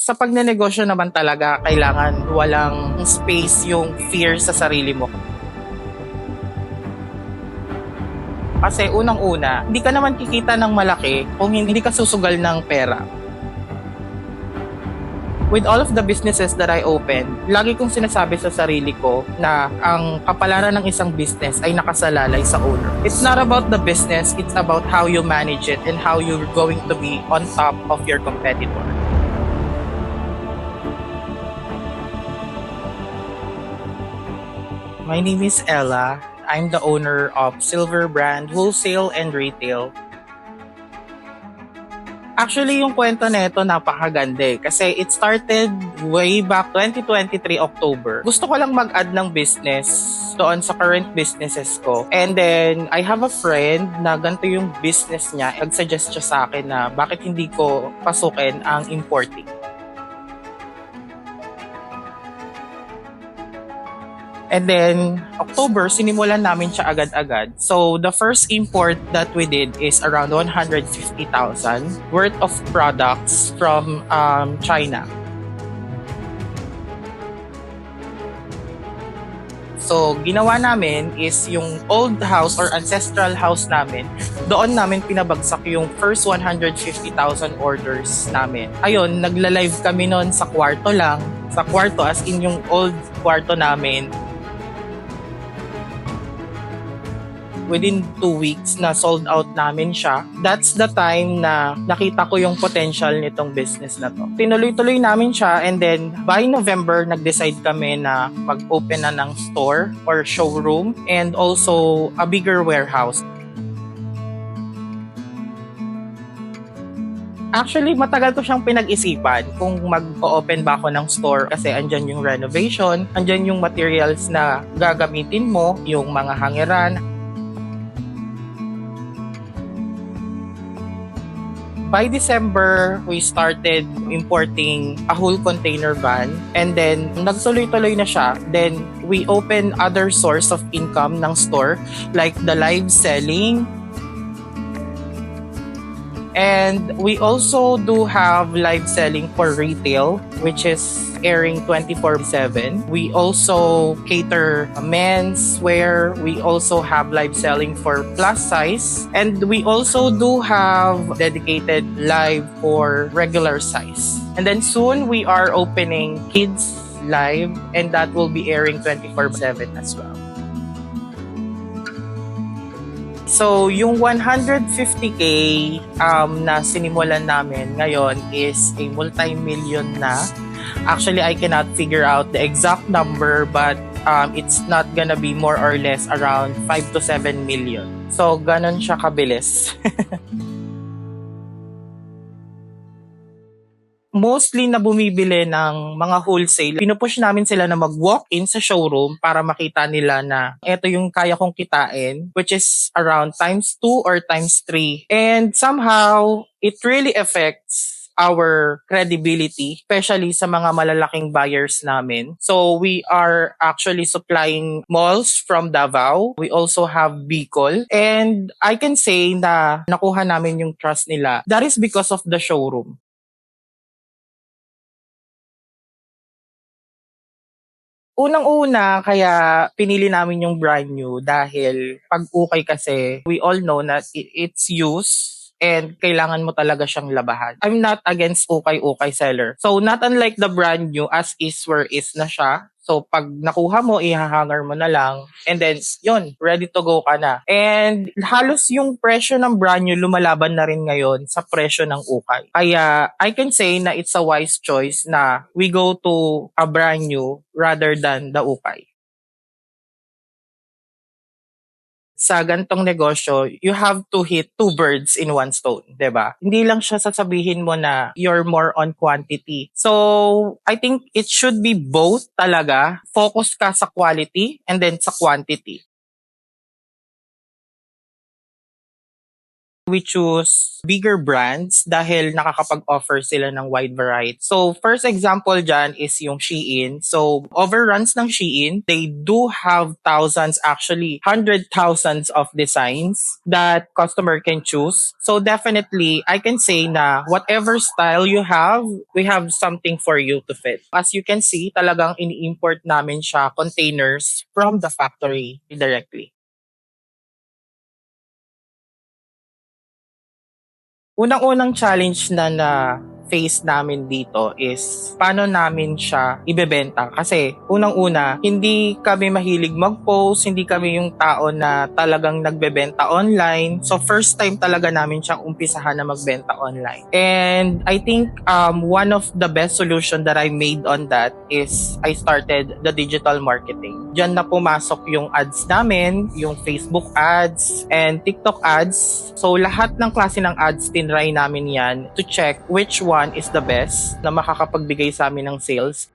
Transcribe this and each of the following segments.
Sa pagnenegosyo naman talaga, kailangan walang space yung fear sa sarili mo. Kasi unang-una, hindi ka naman kikita ng malaki kung hindi ka susugal ng pera. With all of the businesses that I opened, lagi kong sinasabi sa sarili ko na ang kapalaran ng isang business ay nakasalalay sa owner. It's not about the business, it's about how you manage it and how you're going to be on top of your competitor. My name is Ella. I'm the owner of Silver Brand Wholesale and Retail. Actually, yung kwento nito napakaganda kasi it started way back 2023 October. Gusto ko lang mag-add ng business doon sa current businesses ko. And then, I have a friend na ganito yung business niya. Nag-suggest siya sa akin na bakit hindi ko pasukin ang importing. And then, October, sinimulan namin siya agad-agad. So, the first import that we did is around 150,000 worth of products from China. So, ginawa namin is yung old house or ancestral house namin, doon namin pinabagsak yung first 150,000 orders namin. Ayun, nagla-live kami noon sa kwarto lang. Sa kwarto, as in yung old kwarto namin. Within 2 weeks na sold out namin siya. That's the time na nakita ko yung potential nitong business na to. Tinuloy-tuloy namin siya and then by November, nag-decide kami na mag-open na ng store or showroom and also a bigger warehouse. Actually, matagal ko siyang pinag-isipan kung mag-open ba ako ng store kasi andyan yung renovation, andyan yung materials na gagamitin mo, yung mga hangeran. By December, we started importing a whole container van and then nagtuloy-tuloy na siya. Then we opened other source of income ng store like the live selling. And we also do have live selling for retail, which is airing 24/7. We also cater men's wear. We also have live selling for plus size. And we also do have dedicated live for regular size. And then soon we are opening kids live and that will be airing 24/7 as well. So, yung 150K na sinimulan namin ngayon is a multi-million na. Actually, I cannot figure out the exact number but it's not gonna be more or less around 5 to 7 million. So, ganon siya kabilis. Mostly na bumibili ng mga wholesale, pinupush namin sila na mag-walk-in sa showroom para makita nila na ito yung kaya kong kitain, which is around times 2 or times 3. And somehow, it really affects our credibility, especially sa mga malalaking buyers namin. So we are actually supplying malls from Davao. We also have Bicol. And I can say na nakuha namin yung trust nila. That is because of the showroom. Unang-una, kaya pinili namin yung brand new dahil pag ukay kasi, we all know na it's used and kailangan mo talaga siyang labahan. I'm not against ukay-ukay seller. So, not unlike the brand new, as is where is na siya. So, pag nakuha mo, ihahanger mo na lang. And then, yun, ready to go ka na. And halos yung presyo ng brand new lumalaban na rin ngayon sa presyo ng ukay. Kaya, I can say na it's a wise choice na we go to a brand new rather than the ukay. Sa gantong negosyo, you have to hit two birds in one stone, 'di ba? Hindi lang siya sasabihin mo na you're more on quantity. So, I think it should be both talaga. Focus ka sa quality and then sa quantity. We choose bigger brands dahil nakakapag-offer sila ng wide variety. So, first example dyan is yung Shein. So, overruns ng Shein, they do have thousands, actually hundred thousands of designs that customer can choose. So, definitely, I can say na whatever style you have, we have something for you to fit. As you can see, talagang ini-import namin siya containers from the factory directly. Unang-unang challenge na face namin dito is paano namin siya ibebenta. Kasi unang-una, hindi kami mahilig mag-post, hindi kami yung tao na talagang nagbebenta online. So first time talaga namin siyang umpisahan na magbenta online. And I think one of the best solution that I made on that is I started the digital marketing. Diyan na pumasok yung ads namin, yung Facebook ads and TikTok ads. So lahat ng klase ng ads tinry namin yan to check which one is the best na makakapagbigay sa amin ng sales.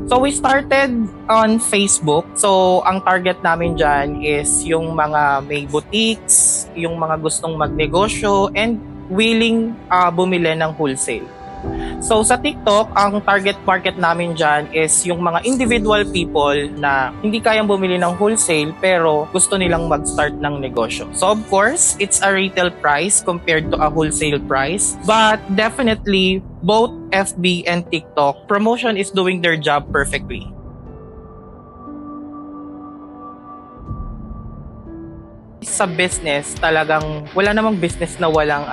So we started on Facebook. So ang target namin dyan is yung mga may boutiques, yung mga gustong magnegosyo and willing bumili ng wholesale. So sa TikTok, ang target market namin dyan is yung mga individual people na hindi kayang bumili ng wholesale pero gusto nilang mag-start ng negosyo. So of course, it's a retail price compared to a wholesale price. But definitely, both FB and TikTok, promotion is doing their job perfectly. Sa business, talagang wala namang business na walang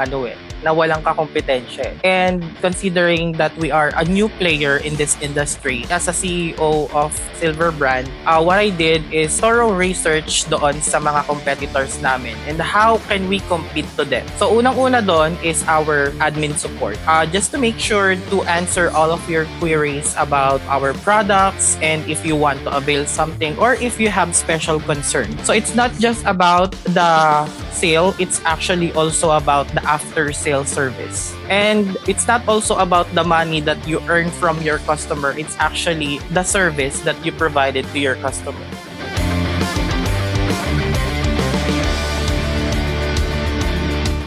na walang kakompetensya. And considering that we are a new player in this industry, as a CEO of Silver Brand, what I did is thorough research doon sa mga competitors namin and how can we compete to them. So unang-una doon is our admin support. Just to make sure to answer all of your queries about our products and if you want to avail something or if you have special concern. So it's not just about the sale, it's actually also about the after sale service. And it's not also about the money that you earn from your customer, it's actually the service that you provided to your customer.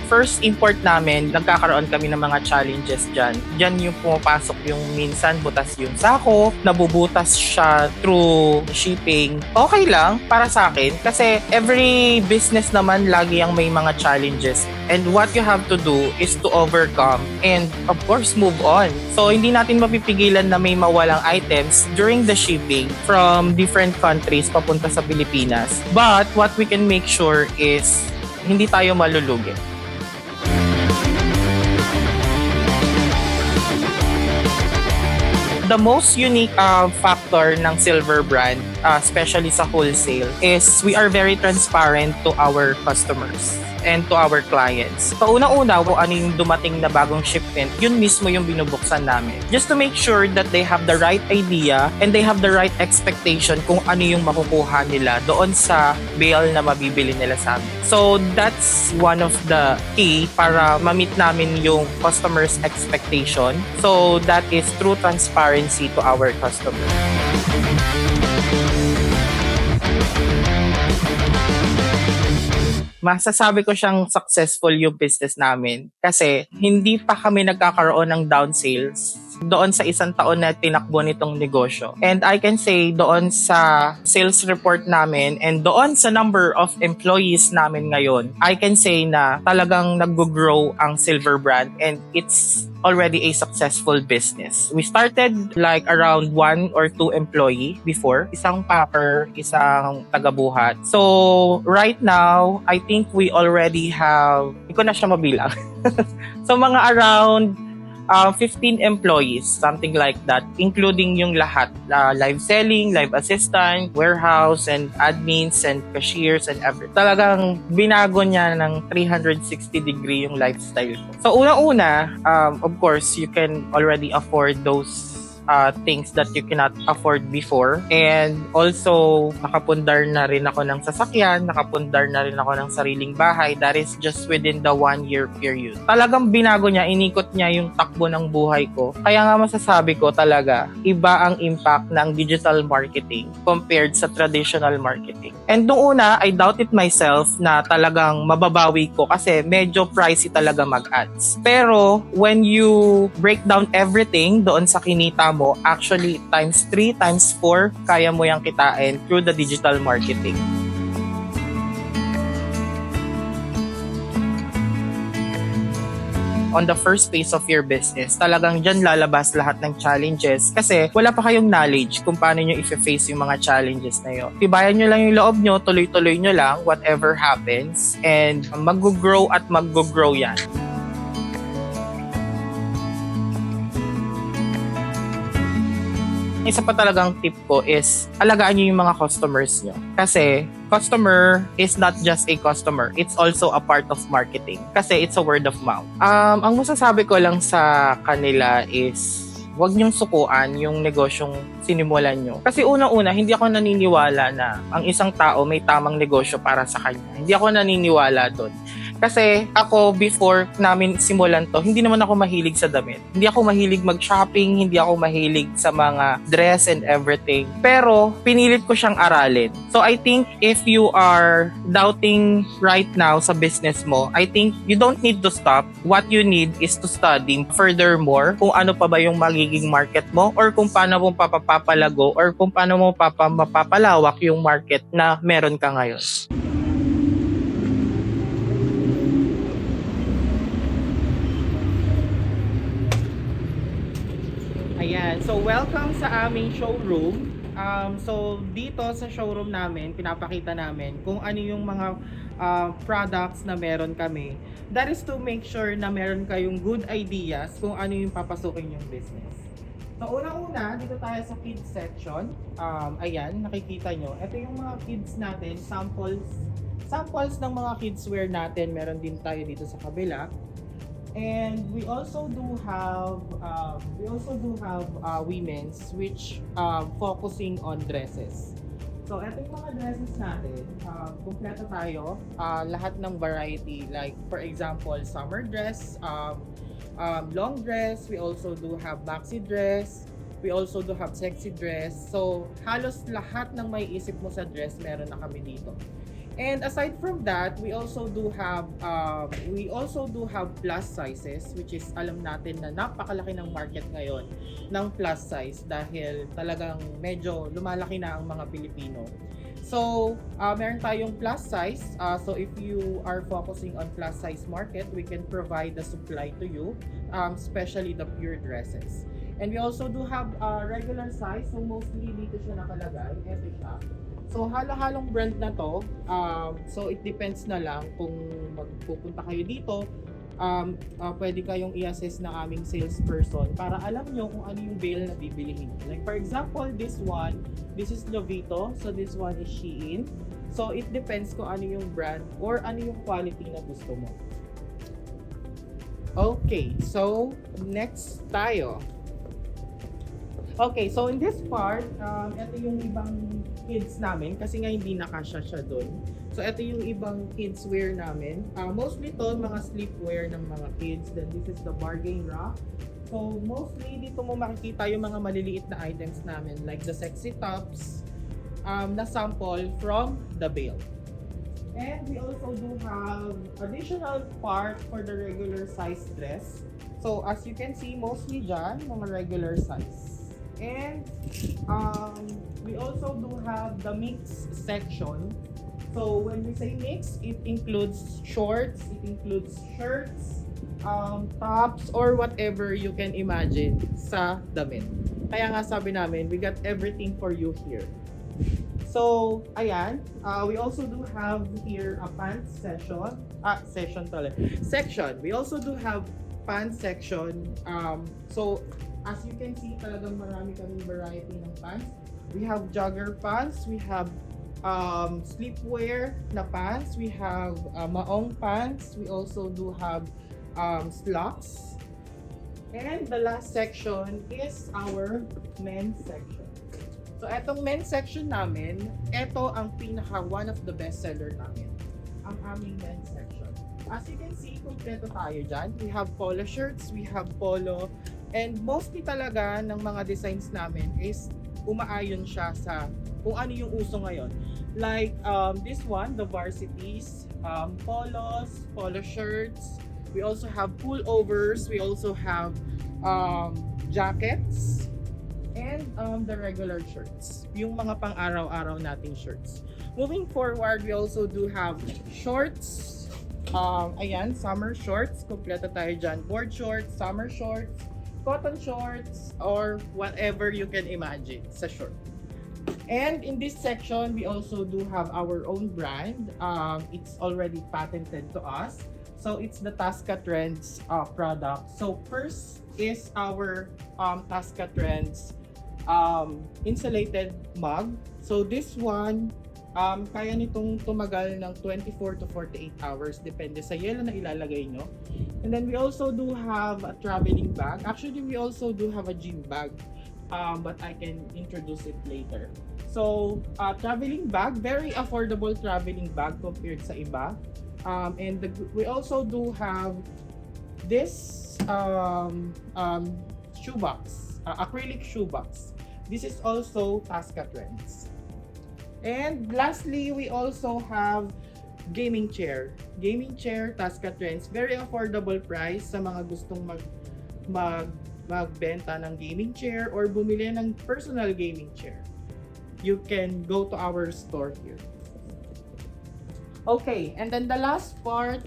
First import namin, nagkakaroon kami ng mga challenges dyan. Dyan yung pumapasok yung minsan butas yung sako, nabubutas siya through shipping. Okay lang para sa akin kasi every business naman lagi ang may mga challenges. And what you have to do is to overcome and of course move on. So hindi natin mapipigilan na may mawalang items during the shipping from different countries papunta sa Pilipinas. But what we can make sure is hindi tayo malulugi. The most unique factor ng Silver Brand, especially sa wholesale, is we are very transparent to our customers and to our clients. So una-una, kung ano yung dumating na bagong shipment, yun mismo yung binubuksan namin. Just to make sure that they have the right idea and they have the right expectation kung ano yung makukuha nila doon sa bill na mabibili nila sa amin. So that's one of the key para ma-meet namin yung customer's expectation. So that is true transparency to our customer. Masasabi ko siyang successful yung business namin kasi hindi pa kami nagkakaroon ng down sales doon sa isang taon na tinakbo nitong negosyo. And I can say doon sa sales report namin and doon sa number of employees namin ngayon, I can say na talagang nag-grow ang Silver Brand and it's already a successful business. We started like around 1 or 2 employee before. Isang packer, isang tagabuhat. So right now, I think we already have, hindi ko na siya mabilang. So mga around 15 employees, something like that, including yung lahat, live selling, live assistant, warehouse, and admins, and cashiers, and everything. Talagang binago niya ng 360-degree yung lifestyle ko. So, unang-una, of course, you can already afford those things that you cannot afford before. And also, nakapundar na rin ako ng sasakyan, nakapundar na rin ako ng sariling bahay. That is just within the 1-year period. Talagang binago niya, inikot niya yung takbo ng buhay ko. Kaya nga masasabi ko talaga, iba ang impact ng digital marketing compared sa traditional marketing. And nung una, I doubted myself na talagang mababawi ko kasi medyo pricey talaga mag-ads. Pero when you break down everything doon sa kinita mo, actually times 3, times 4, kaya mo yang kitain through the digital marketing. On the first phase of your business, talagang dyan lalabas lahat ng challenges kasi wala pa kayong knowledge kung paano nyo i-face yung mga challenges na yun. Tibayan nyo lang yung loob nyo, tuloy-tuloy nyo lang whatever happens, and mag-grow at mag-grow yan. Isa pa talagang tip ko is alagaan nyo yung mga customers nyo. Kasi customer is not just a customer. It's also a part of marketing. Kasi it's a word of mouth. Ang masasabi ko lang sa kanila is huwag niyong sukuan yung negosyong sinimulan nyo. Kasi unang-una, hindi ako naniniwala na ang isang tao may tamang negosyo para sa kanya. Hindi ako naniniwala doon. Kasi ako, before namin simulan to, hindi naman ako mahilig sa damit. Hindi ako mahilig mag-shopping, hindi ako mahilig sa mga dress and everything. Pero, pinilit ko siyang aralin. So, I think if you are doubting right now sa business mo, I think you don't need to stop. What you need is to study furthermore kung ano pa ba yung magiging market mo or kung paano mo papapalago or kung paano mo mapapalawak yung market na meron ka ngayon. Ayan, so welcome sa aming showroom. So dito sa showroom namin, pinapakita namin kung ano yung mga products na meron kami. That is to make sure na meron kayong good ideas kung ano yung papasukin yung business. So unang-una, dito tayo sa kids section. Ayan, nakikita nyo. Ito yung mga kids natin, samples ng mga kids wear natin. Meron din tayo dito sa kabila. And we also do have women's which focusing on dresses. So ito yung mga dresses natin, kumpleto tayo, lahat ng variety, like for example summer dress, long dress, we also do have maxi dress, we also do have sexy dress. So halos lahat ng may isip mo sa dress meron na kami dito. And aside from that, we also do have plus sizes, which is alam natin na napakalaki ng market ngayon ng plus size dahil talagang medyo lumalaki na ang mga Pilipino. So, meron tayong plus size. So if you are focusing on plus size market, we can provide the supply to you, especially the pure dresses. And we also do have regular size. So mostly dito siya nakalagay. Ito siya. So halo-halong brand na to. So it depends na lang kung magpupunta kayo dito. Pwede kayong i-assess ng aming salesperson para alam nyo kung ano yung bail na bibilihin. Like for example, this is Lovito. So this one is Shein. So it depends kung ano yung brand or ano yung quality na gusto mo. Okay, so next tayo. Okay, so in this part, ito yung ibang kids namin kasi nga hindi nakasya siya doon. So ito yung ibang kids wear namin. Mostly to mga sleepwear ng mga kids. Then this is the bargain rack. So mostly dito mo makikita yung mga maliliit na items namin like the sexy tops na sample from the bale. And we also do have additional part for the regular size dress. So as you can see, mostly dyan, mga regular size. And we also do have the mix section. So when we say mix, it includes shorts, it includes shirts, tops, or whatever you can imagine sa damit. Kaya nga sabi namin, we got everything for you here. So, ayan, we also do have here a pants section. We also do have pants section. So, as you can see, talagang marami kaming variety ng pants. We have jogger pants, we have sleepwear na pants, we have maong pants, we also do have slacks. And the last section is our men's section. So, etong men's section namin, ito ang pinaka one of the best seller namin. Ang aming men's section. As you can see, kompleto tayo dyan. We have polo shirts, we have polo, and mostly talaga ng mga designs namin is umaayon siya sa kung ano yung uso ngayon. Like this one, the varsities, polos, polo shirts. We also have pullovers. We also have jackets and the regular shirts. Yung mga pang-araw-araw nating shirts. Moving forward, we also do have shorts. Ayan, summer shorts. Kompleto tayo dyan. Board shorts, summer shorts, cotton shorts, or whatever you can imagine sa short. And in this section, we also do have our own brand. It's already patented to us. So it's the Tasca Trends product. So first is our Tasca Trends insulated mug. So this one, kaya nitong tumagal ng 24 to 48 hours. Depende sa yelo na ilalagay nyo. And then we also do have a traveling bag. Actually, we also do have a gym bag. But I can introduce it later. So, traveling bag, very affordable traveling bag compared sa iba. And we also do have this shoebox, acrylic shoebox. This is also Tasca Trends. And lastly, we also have gaming chair. Gaming chair, Tasca Trends. Very affordable price sa mga gustong magbenta ng gaming chair or bumili ng personal gaming chair. You can go to our store here. Okay, and then the last part,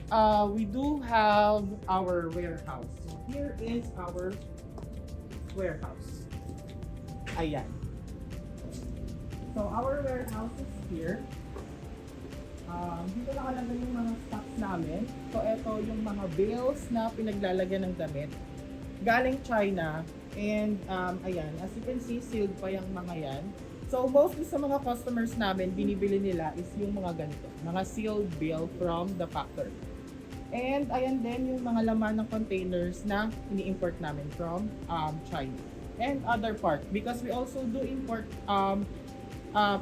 we do have our warehouse. So here is our warehouse. Ayan. So our warehouse is here. Dito nakalagay yung mga stocks namin. So ito yung mga bales na pinaglalagyan ng damit. Galing China. And ayan, as you can see, sealed pa yung mga yan. So mostly sa mga customers namin, binibili nila is yung mga ganito. Mga sealed bill from the factory. And ayan din yung mga laman ng containers na ini-import namin from China. And other part. Because we also do import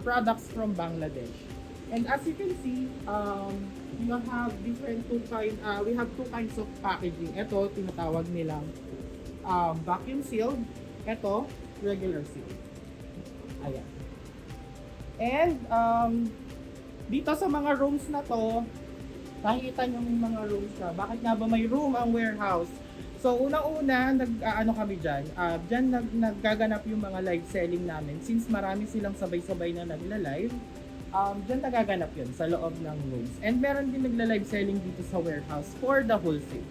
products from Bangladesh. And as you can see, we have we have two kinds of packaging. Ito, tinatawag nilang vacuum sealed. Ito, regular sealed. Ayan. And dito sa mga rooms na to, nakikita nyo yung mga rooms na. Bakit nga ba may room ang warehouse? So, unang-una, kami dyan. Dyan naggaganap yung mga live selling namin. Since marami silang sabay-sabay na nagla-live, dyan nagaganap yun sa loob ng rooms. And meron din nagla-live selling dito sa warehouse for the wholesale.